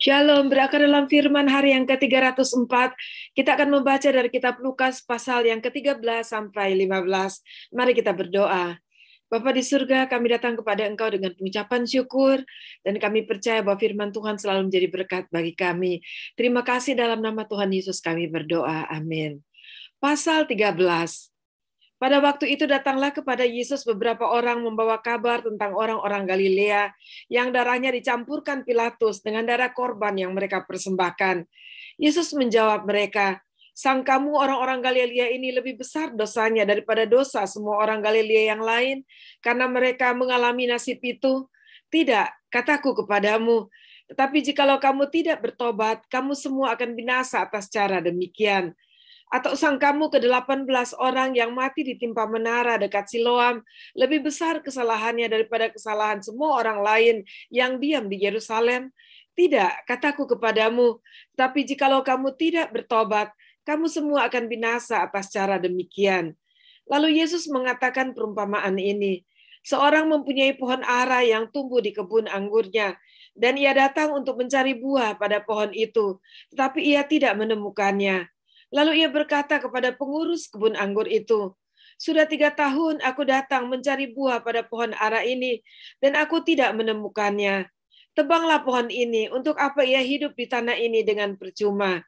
Shalom, berakar dalam firman hari yang ke-304. Kita akan membaca dari kitab Lukas pasal yang ke-13 sampai 15. Mari kita berdoa. Bapa di surga, kami datang kepada Engkau dengan pengucapan syukur, dan kami percaya bahwa firman Tuhan selalu menjadi berkat bagi kami. Terima kasih dalam nama Tuhan Yesus kami berdoa. Amin. Pasal 13. Pada waktu itu datanglah kepada Yesus beberapa orang membawa kabar tentang orang-orang Galilea yang darahnya dicampurkan Pilatus dengan darah korban yang mereka persembahkan. Yesus menjawab mereka, "Sangkamu orang-orang Galilea ini lebih besar dosanya daripada dosa semua orang Galilea yang lain karena mereka mengalami nasib itu? Tidak, kataku kepadamu, tetapi jikalau kamu tidak bertobat, kamu semua akan binasa atas cara demikian. Atau sangkamu ke-18 orang yang mati ditimpa menara dekat Siloam lebih besar kesalahannya daripada kesalahan semua orang lain yang diam di Yerusalem? Tidak, kataku kepadamu, tapi jikalau kamu tidak bertobat, kamu semua akan binasa atas cara demikian." Lalu Yesus mengatakan perumpamaan ini. Seorang mempunyai pohon ara yang tumbuh di kebun anggurnya, dan ia datang untuk mencari buah pada pohon itu, tetapi ia tidak menemukannya. Lalu ia berkata kepada pengurus kebun anggur itu, "Sudah 3 tahun aku datang mencari buah pada pohon ara ini, dan aku tidak menemukannya. Tebanglah pohon ini, untuk apa ia hidup di tanah ini dengan percuma?"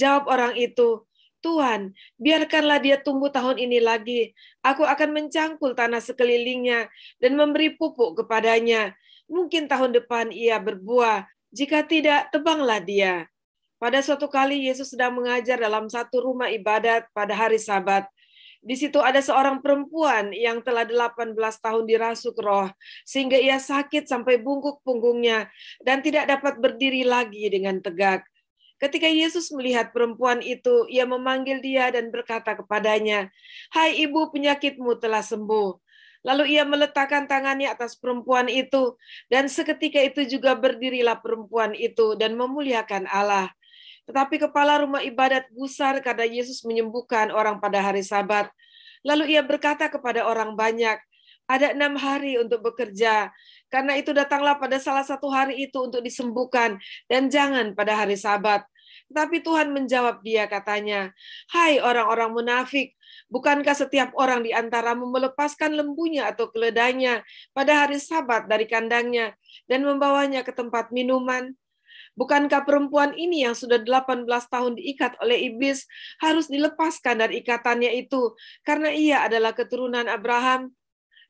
Jawab orang itu, "Tuhan, biarkanlah dia tumbuh tahun ini lagi. Aku akan mencangkul tanah sekelilingnya dan memberi pupuk kepadanya. Mungkin tahun depan ia berbuah. Jika tidak, tebanglah dia." Pada suatu kali Yesus sedang mengajar dalam satu rumah ibadat pada hari Sabat. Di situ ada seorang perempuan yang telah 18 tahun dirasuk roh, sehingga ia sakit sampai bungkuk punggungnya dan tidak dapat berdiri lagi dengan tegak. Ketika Yesus melihat perempuan itu, ia memanggil dia dan berkata kepadanya, "Hai ibu, penyakitmu telah sembuh." Lalu ia meletakkan tangannya atas perempuan itu, dan seketika itu juga berdirilah perempuan itu dan memuliakan Allah. Tetapi kepala rumah ibadat gusar karena Yesus menyembuhkan orang pada hari Sabat. Lalu ia berkata kepada orang banyak, "Ada 6 hari untuk bekerja. Karena itu datanglah pada salah satu hari itu untuk disembuhkan, dan jangan pada hari Sabat." Tetapi Tuhan menjawab dia, katanya, "Hai orang-orang munafik, bukankah setiap orang di antaramu melepaskan lembunya atau keledainya pada hari Sabat dari kandangnya dan membawanya ke tempat minuman? Bukankah perempuan ini yang sudah 18 tahun diikat oleh iblis harus dilepaskan dari ikatannya itu karena ia adalah keturunan Abraham?"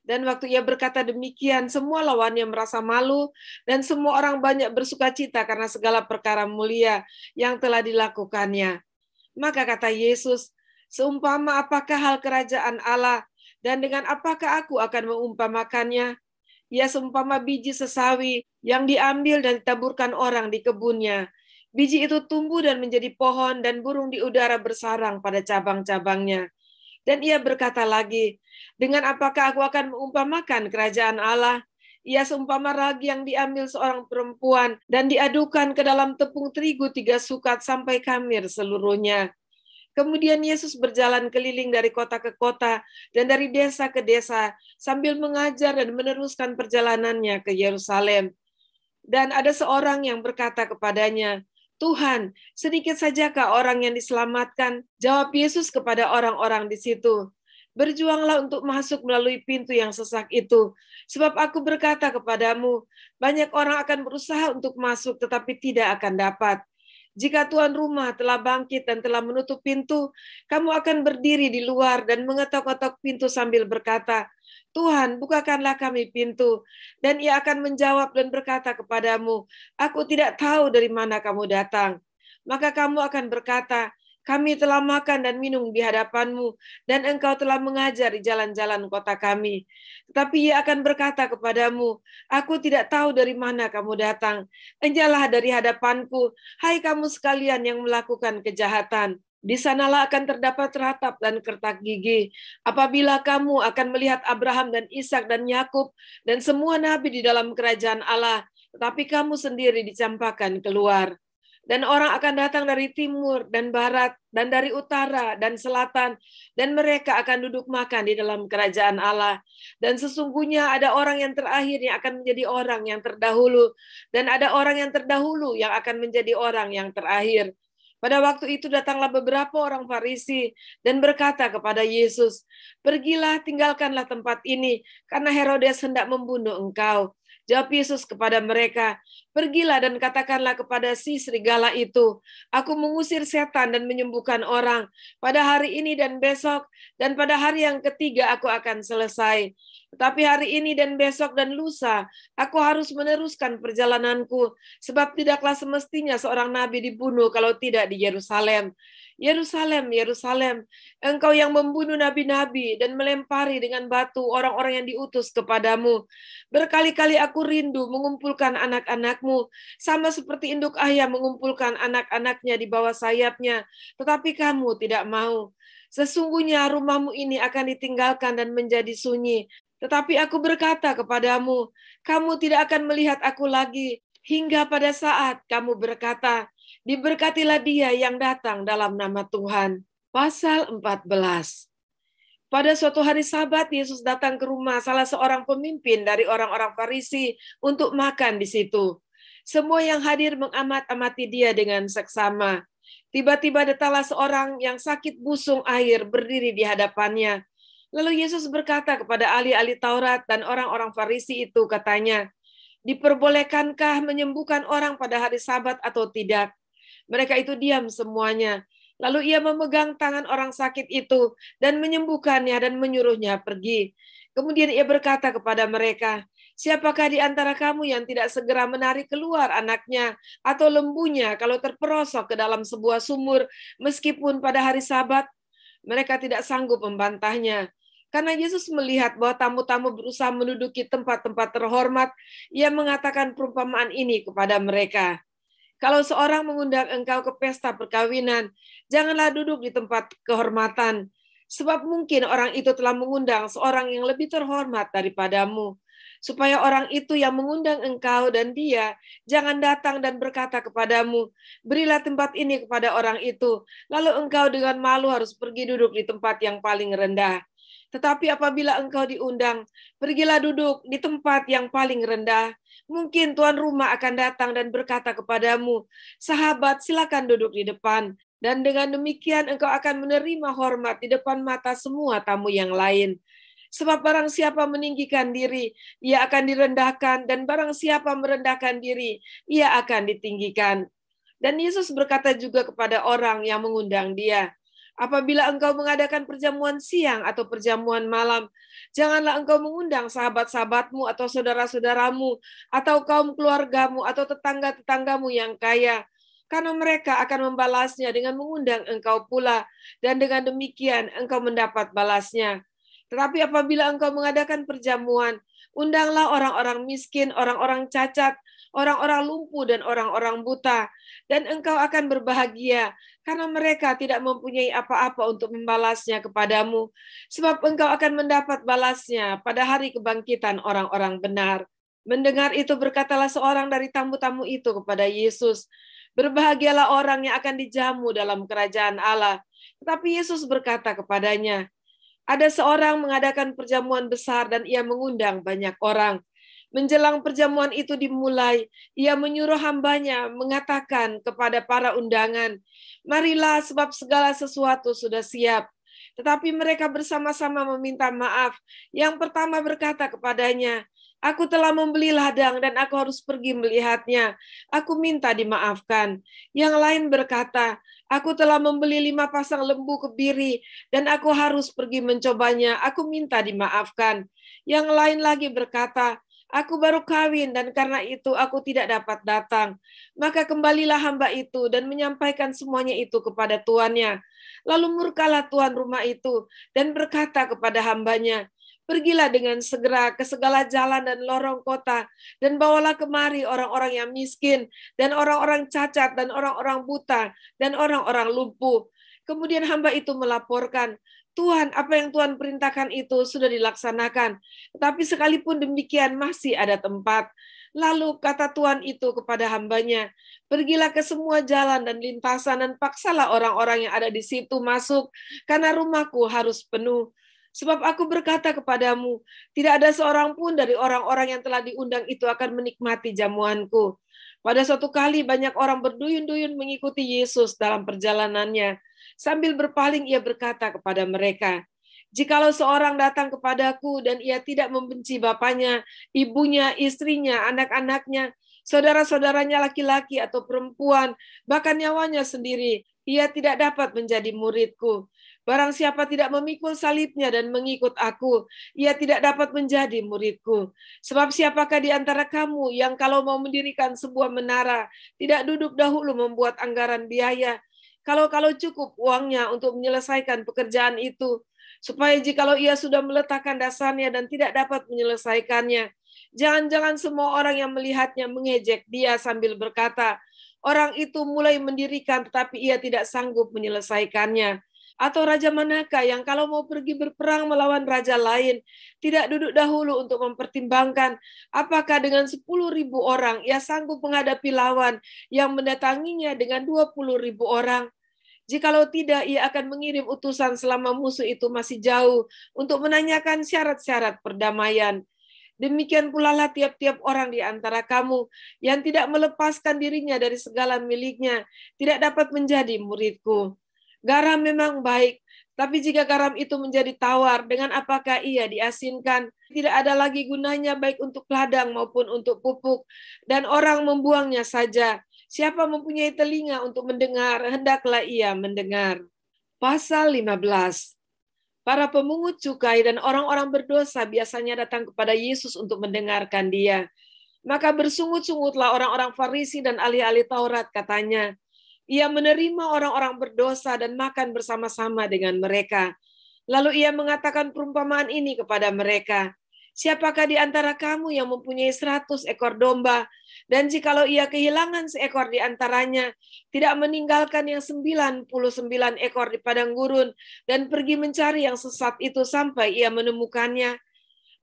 Dan waktu ia berkata demikian, semua lawannya merasa malu dan semua orang banyak bersukacita karena segala perkara mulia yang telah dilakukannya. Maka kata Yesus, "Seumpama apakah hal kerajaan Allah, dan dengan apakah aku akan mengumpamakannya? Ia seumpama biji sesawi yang diambil dan ditaburkan orang di kebunnya. Biji itu tumbuh dan menjadi pohon, dan burung di udara bersarang pada cabang-cabangnya." Dan ia berkata lagi, "Dengan apakah aku akan mengumpamakan kerajaan Allah? Ia seumpama ragi yang diambil seorang perempuan dan diadukan ke dalam tepung terigu 3 sukat sampai khamir seluruhnya." Kemudian Yesus berjalan keliling dari kota ke kota dan dari desa ke desa sambil mengajar dan meneruskan perjalanannya ke Yerusalem. Dan ada seorang yang berkata kepadanya, "Tuhan, sedikit sajakah orang yang diselamatkan?" Jawab Yesus kepada orang-orang di situ, "Berjuanglah untuk masuk melalui pintu yang sesak itu. Sebab aku berkata kepadamu, banyak orang akan berusaha untuk masuk tetapi tidak akan dapat. Jika tuan rumah telah bangkit dan telah menutup pintu, kamu akan berdiri di luar dan mengetok-ketok pintu sambil berkata, 'Tuhan, bukakanlah kami pintu.' Dan ia akan menjawab dan berkata kepadamu, 'Aku tidak tahu dari mana kamu datang.' Maka kamu akan berkata, 'Kami telah makan dan minum di hadapanmu, dan engkau telah mengajar di jalan-jalan kota kami.' Tetapi ia akan berkata kepadamu, 'Aku tidak tahu dari mana kamu datang. Enjalah dari hadapanku, hai kamu sekalian yang melakukan kejahatan.' Di sanalah akan terdapat ratap dan kertak gigi, apabila kamu akan melihat Abraham dan Ishak dan Yakub dan semua nabi di dalam kerajaan Allah, tetapi kamu sendiri dicampakkan keluar. Dan orang akan datang dari timur dan barat dan dari utara dan selatan, dan mereka akan duduk makan di dalam kerajaan Allah. Dan sesungguhnya ada orang yang terakhir yang akan menjadi orang yang terdahulu, dan ada orang yang terdahulu yang akan menjadi orang yang terakhir. Pada waktu itu datanglah beberapa orang Farisi dan berkata kepada Yesus, "Pergilah, tinggalkanlah tempat ini, karena Herodes hendak membunuh engkau." Jawab Yesus kepada mereka, "Pergilah dan katakanlah kepada si serigala itu, aku mengusir setan dan menyembuhkan orang. Pada hari ini dan besok, dan pada hari yang ketiga aku akan selesai. Tetapi hari ini dan besok dan lusa, aku harus meneruskan perjalananku, sebab tidaklah semestinya seorang nabi dibunuh kalau tidak di Yerusalem. Yerusalem, Yerusalem, engkau yang membunuh nabi-nabi dan melempari dengan batu orang-orang yang diutus kepadamu. Berkali-kali aku rindu mengumpulkan anak-anakmu, sama seperti induk ayam mengumpulkan anak-anaknya di bawah sayapnya, tetapi kamu tidak mau. Sesungguhnya rumahmu ini akan ditinggalkan dan menjadi sunyi. Tetapi aku berkata kepadamu, kamu tidak akan melihat aku lagi, hingga pada saat kamu berkata, diberkatilah dia yang datang dalam nama Tuhan." Pasal 14. Pada suatu hari Sabat, Yesus datang ke rumah salah seorang pemimpin dari orang-orang Farisi untuk makan di situ. Semua yang hadir mengamat-amati dia dengan seksama. Tiba-tiba datanglah seorang yang sakit busung air berdiri di hadapannya. Lalu Yesus berkata kepada ahli-ahli Taurat dan orang-orang Farisi itu, katanya, "Diperbolehkankah menyembuhkan orang pada hari Sabat atau tidak?" Mereka itu diam semuanya. Lalu ia memegang tangan orang sakit itu dan menyembuhkannya dan menyuruhnya pergi. Kemudian ia berkata kepada mereka, "Siapakah di antara kamu yang tidak segera menarik keluar anaknya atau lembunya kalau terperosok ke dalam sebuah sumur meskipun pada hari Sabat?" Mereka tidak sanggup membantahnya. Karena Yesus melihat bahwa tamu-tamu berusaha menduduki tempat-tempat terhormat, ia mengatakan perumpamaan ini kepada mereka. Kalau seorang mengundang engkau ke pesta perkawinan, janganlah duduk di tempat kehormatan, sebab mungkin orang itu telah mengundang seorang yang lebih terhormat daripadamu. Supaya orang itu yang mengundang engkau dan dia jangan datang dan berkata kepadamu, "Berilah tempat ini kepada orang itu," lalu engkau dengan malu harus pergi duduk di tempat yang paling rendah. Tetapi apabila engkau diundang, pergilah duduk di tempat yang paling rendah. Mungkin tuan rumah akan datang dan berkata kepadamu, "Sahabat, silakan duduk di depan." Dan dengan demikian engkau akan menerima hormat di depan mata semua tamu yang lain. Sebab barang siapa meninggikan diri, ia akan direndahkan, dan barang siapa merendahkan diri, ia akan ditinggikan. Dan Yesus berkata juga kepada orang yang mengundang dia, "Apabila engkau mengadakan perjamuan siang atau perjamuan malam, janganlah engkau mengundang sahabat-sahabatmu atau saudara-saudaramu atau kaum keluargamu atau tetangga-tetanggamu yang kaya, karena mereka akan membalasnya dengan mengundang engkau pula, dan dengan demikian engkau mendapat balasnya. Tetapi apabila engkau mengadakan perjamuan, undanglah orang-orang miskin, orang-orang cacat, orang-orang lumpuh, dan orang-orang buta, dan engkau akan berbahagia, karena mereka tidak mempunyai apa-apa untuk membalasnya kepadamu, sebab engkau akan mendapat balasnya pada hari kebangkitan orang-orang benar." Mendengar itu berkatalah seorang dari tamu-tamu itu kepada Yesus, "Berbahagialah orang yang akan dijamu dalam kerajaan Allah." Tetapi Yesus berkata kepadanya, "Ada seorang mengadakan perjamuan besar dan ia mengundang banyak orang. Menjelang perjamuan itu dimulai, ia menyuruh hambanya mengatakan kepada para undangan, 'Marilah, sebab segala sesuatu sudah siap.' Tetapi mereka bersama-sama meminta maaf. Yang pertama berkata kepadanya, 'Aku telah membeli ladang dan aku harus pergi melihatnya. Aku minta dimaafkan.' Yang lain berkata, 'Aku telah membeli 5 pasang lembu kebiri dan aku harus pergi mencobanya. Aku minta dimaafkan.' Yang lain lagi berkata, 'Aku baru kawin dan karena itu aku tidak dapat datang.' Maka kembalilah hamba itu dan menyampaikan semuanya itu kepada tuannya. Lalu murkalah tuan rumah itu dan berkata kepada hambanya, 'Pergilah dengan segera ke segala jalan dan lorong kota dan bawalah kemari orang-orang yang miskin dan orang-orang cacat dan orang-orang buta dan orang-orang lumpuh.' Kemudian hamba itu melaporkan, 'Tuhan, apa yang Tuhan perintahkan itu sudah dilaksanakan. Tetapi sekalipun demikian masih ada tempat.' Lalu kata Tuhan itu kepada hambanya, pergilah ke semua jalan dan lintasan dan paksalah orang-orang yang ada di situ masuk, karena rumahku harus penuh. Sebab aku berkata kepadamu, tidak ada seorang pun dari orang-orang yang telah diundang itu akan menikmati jamuanku. Pada suatu kali banyak orang berduyun-duyun mengikuti Yesus dalam perjalanannya. Sambil berpaling ia berkata kepada mereka, jikalau seorang datang kepadaku dan ia tidak membenci bapaknya, ibunya, istrinya, anak-anaknya, saudara-saudaranya laki-laki atau perempuan, bahkan nyawanya sendiri, ia tidak dapat menjadi muridku. Barang siapa tidak memikul salibnya dan mengikut aku, ia tidak dapat menjadi muridku. Sebab siapakah di antara kamu yang kalau mau mendirikan sebuah menara, tidak duduk dahulu membuat anggaran biaya, kalau cukup uangnya untuk menyelesaikan pekerjaan itu, supaya jikalau ia sudah meletakkan dasarnya dan tidak dapat menyelesaikannya, jangan-jangan semua orang yang melihatnya mengejek dia sambil berkata, orang itu mulai mendirikan tetapi ia tidak sanggup menyelesaikannya. Atau raja manakah yang kalau mau pergi berperang melawan raja lain, tidak duduk dahulu untuk mempertimbangkan apakah dengan 10.000 orang ia sanggup menghadapi lawan yang mendatanginya dengan 20.000 orang. Jikalau tidak, ia akan mengirim utusan selama musuh itu masih jauh untuk menanyakan syarat-syarat perdamaian. Demikian pula lah tiap-tiap orang di antara kamu yang tidak melepaskan dirinya dari segala miliknya, tidak dapat menjadi muridku. Garam memang baik, tapi jika garam itu menjadi tawar, dengan apakah ia diasinkan? Tidak ada lagi gunanya baik untuk ladang maupun untuk pupuk, dan orang membuangnya saja. Siapa mempunyai telinga untuk mendengar, hendaklah ia mendengar. Pasal 15. Para pemungut cukai dan orang-orang berdosa biasanya datang kepada Yesus untuk mendengarkan dia. Maka bersungut-sungutlah orang-orang Farisi dan ahli-ahli Taurat, katanya. Ia menerima orang-orang berdosa dan makan bersama-sama dengan mereka. Lalu ia mengatakan perumpamaan ini kepada mereka. Siapakah di antara kamu yang mempunyai 100 ekor domba, dan jikalau ia kehilangan seekor di antaranya, tidak meninggalkan yang 99 ekor di padang gurun, dan pergi mencari yang sesat itu sampai ia menemukannya?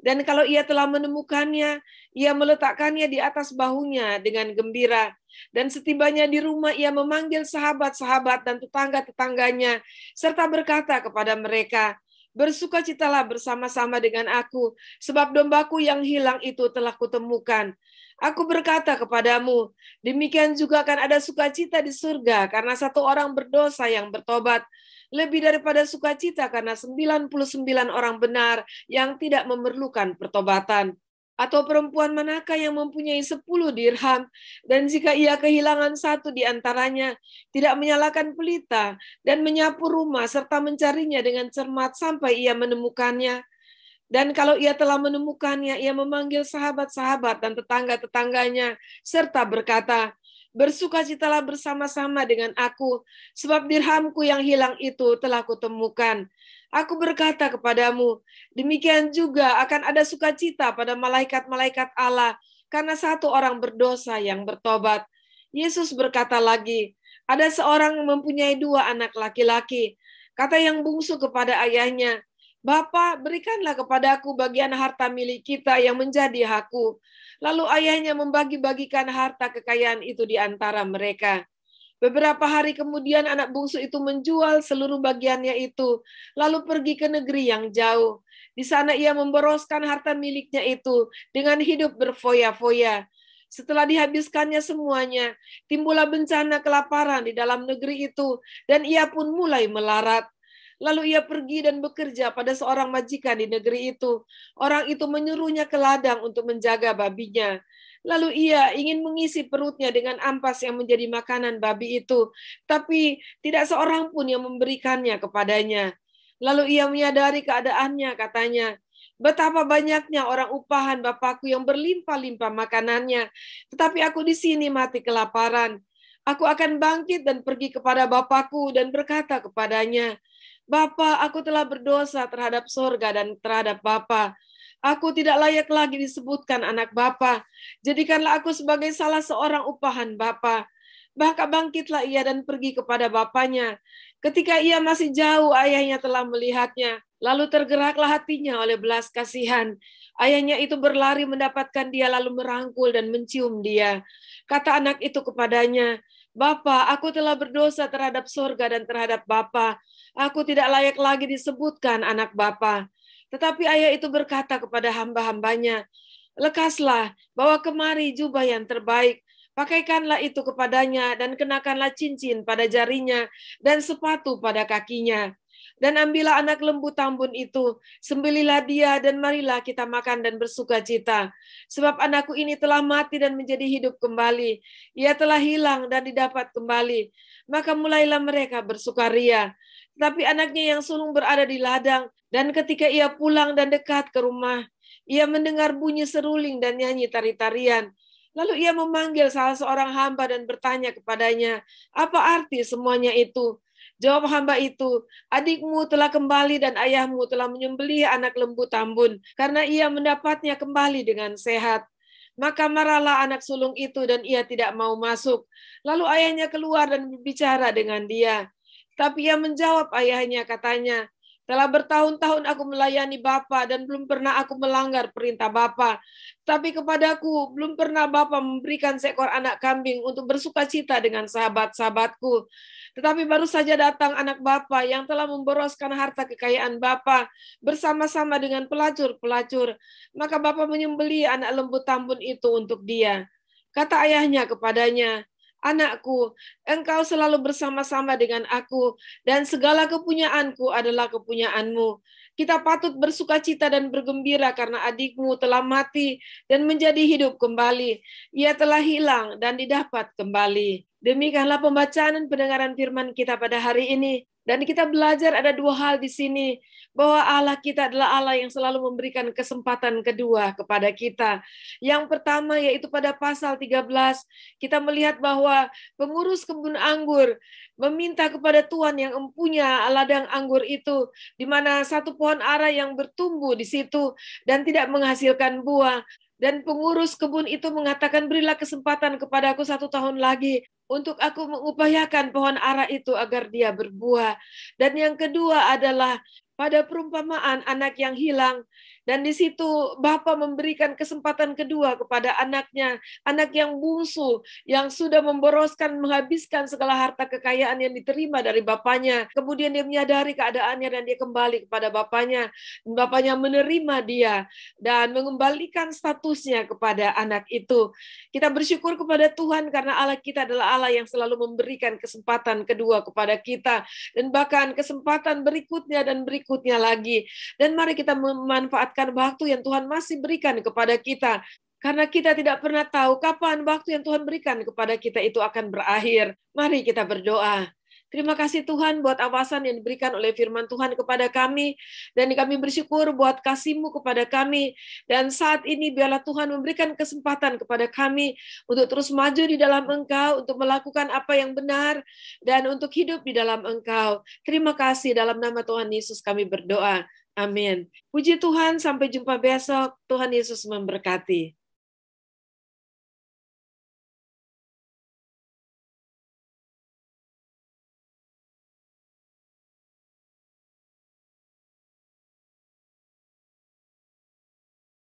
Dan kalau ia telah menemukannya, ia meletakkannya di atas bahunya dengan gembira. Dan setibanya di rumah, ia memanggil sahabat-sahabat dan tetangga-tetangganya, serta berkata kepada mereka, bersukacitalah bersama-sama dengan aku, sebab dombaku yang hilang itu telah kutemukan. Aku berkata kepadamu, demikian juga akan ada sukacita di surga karena satu orang berdosa yang bertobat, lebih daripada sukacita karena 99 orang benar yang tidak memerlukan pertobatan. Atau perempuan manakah yang mempunyai 10 dirham, dan jika ia kehilangan satu di antaranya, tidak menyalakan pelita dan menyapu rumah serta mencarinya dengan cermat sampai ia menemukannya? Dan kalau ia telah menemukannya, ia memanggil sahabat-sahabat dan tetangga-tetangganya, serta berkata, bersukacitalah bersama-sama dengan aku, sebab dirhamku yang hilang itu telah kutemukan. Aku berkata kepadamu, demikian juga akan ada sukacita pada malaikat-malaikat Allah, karena satu orang berdosa yang bertobat. Yesus berkata lagi, ada seorang yang mempunyai 2 anak laki-laki. Kata yang bungsu kepada ayahnya, Bapa, berikanlah kepadaku bagian harta milik kita yang menjadi hakku. Lalu ayahnya membagi-bagikan harta kekayaan itu di antara mereka. Beberapa hari kemudian anak bungsu itu menjual seluruh bagiannya itu, lalu pergi ke negeri yang jauh. Di sana ia memboroskan harta miliknya itu dengan hidup berfoya-foya. Setelah dihabiskannya semuanya, timbullah bencana kelaparan di dalam negeri itu, dan ia pun mulai melarat. Lalu ia pergi dan bekerja pada seorang majikan di negeri itu. Orang itu menyuruhnya ke ladang untuk menjaga babinya. Lalu ia ingin mengisi perutnya dengan ampas yang menjadi makanan babi itu, tapi tidak seorang pun yang memberikannya kepadanya. Lalu ia menyadari keadaannya, katanya, betapa banyaknya orang upahan Bapakku yang berlimpah-limpah makanannya, tetapi aku di sini mati kelaparan. Aku akan bangkit dan pergi kepada Bapakku dan berkata kepadanya, Bapa, aku telah berdosa terhadap sorga dan terhadap Bapa. Aku tidak layak lagi disebutkan anak Bapa. Jadikanlah aku sebagai salah seorang upahan Bapa. Maka bangkitlah ia dan pergi kepada bapaknya. Ketika ia masih jauh, ayahnya telah melihatnya. Lalu tergeraklah hatinya oleh belas kasihan. Ayahnya itu berlari mendapatkan dia lalu merangkul dan mencium dia. Kata anak itu kepadanya, "Bapa, aku telah berdosa terhadap sorga dan terhadap Bapa. Aku tidak layak lagi disebutkan anak Bapa." Tetapi ayah itu berkata kepada hamba-hambanya, "Lekaslah, bawa kemari jubah yang terbaik. Pakaikanlah itu kepadanya dan kenakanlah cincin pada jarinya dan sepatu pada kakinya. Dan ambillah anak lembu tambun itu, sembelilah dia dan marilah kita makan dan bersuka cita. Sebab anakku ini telah mati dan menjadi hidup kembali. Ia telah hilang dan didapat kembali." Maka mulailah mereka bersukaria. Tetapi anaknya yang sulung berada di ladang, dan ketika ia pulang dan dekat ke rumah, ia mendengar bunyi seruling dan nyanyi tari-tarian. Lalu ia memanggil salah seorang hamba dan bertanya kepadanya, "Apa arti semuanya itu?" Jawab hamba itu, "Adikmu telah kembali dan ayahmu telah menyembelih anak lembu tambun, karena ia mendapatnya kembali dengan sehat." Maka marahlah anak sulung itu dan ia tidak mau masuk. Lalu ayahnya keluar dan berbicara dengan dia. Tapi ia menjawab ayahnya, katanya, "Telah bertahun-tahun aku melayani Bapa dan belum pernah aku melanggar perintah Bapa. Tapi kepadaku belum pernah Bapa memberikan seekor anak kambing untuk bersukacita dengan sahabat-sahabatku. Tetapi baru saja datang anak Bapa yang telah memboroskan harta kekayaan Bapa bersama-sama dengan pelacur-pelacur. Maka Bapa menyembelih anak lembu tambun itu untuk dia." Kata ayahnya kepadanya, "Anakku, engkau selalu bersama-sama dengan aku, dan segala kepunyaanku adalah kepunyaanmu. Kita patut bersukacita dan bergembira karena adikmu telah mati dan menjadi hidup kembali. Ia telah hilang dan didapat kembali." Demikianlah pembacaan dan pendengaran firman kita pada hari ini. Dan kita belajar ada dua hal di sini, bahwa Allah kita adalah Allah yang selalu memberikan kesempatan kedua kepada kita. Yang pertama yaitu pada pasal 13, kita melihat bahwa pengurus kebun anggur meminta kepada Tuhan yang mempunyai ladang anggur itu, di mana satu pohon ara yang bertumbuh di situ dan tidak menghasilkan buah. Dan pengurus kebun itu mengatakan, "Berilah kesempatan kepadaku 1 tahun lagi untuk aku mengupayakan pohon ara itu agar dia berbuah." Dan yang kedua adalah pada perumpamaan anak yang hilang. Dan di situ Bapa memberikan kesempatan kedua kepada anaknya, anak yang bungsu, yang sudah memboroskan, menghabiskan segala harta kekayaan yang diterima dari bapaknya. Kemudian dia menyadari keadaannya dan dia kembali kepada bapaknya. Bapaknya menerima dia dan mengembalikan statusnya kepada anak itu. Kita bersyukur kepada Tuhan karena Allah kita adalah Allah yang selalu memberikan kesempatan kedua kepada kita. Dan bahkan kesempatan berikutnya dan berikutnya lagi. Dan mari kita memanfaatkan waktu yang Tuhan masih berikan kepada kita. Karena kita tidak pernah tahu kapan waktu yang Tuhan berikan kepada kita itu akan berakhir. Mari kita berdoa. Terima kasih Tuhan buat awasan yang diberikan oleh firman Tuhan kepada kami. Dan kami bersyukur buat kasih-Mu kepada kami. Dan saat ini biarlah Tuhan memberikan kesempatan kepada kami untuk terus maju di dalam Engkau, untuk melakukan apa yang benar, dan untuk hidup di dalam Engkau. Terima kasih, dalam nama Tuhan Yesus kami berdoa. Amin. Puji Tuhan, sampai jumpa besok. Tuhan Yesus memberkati.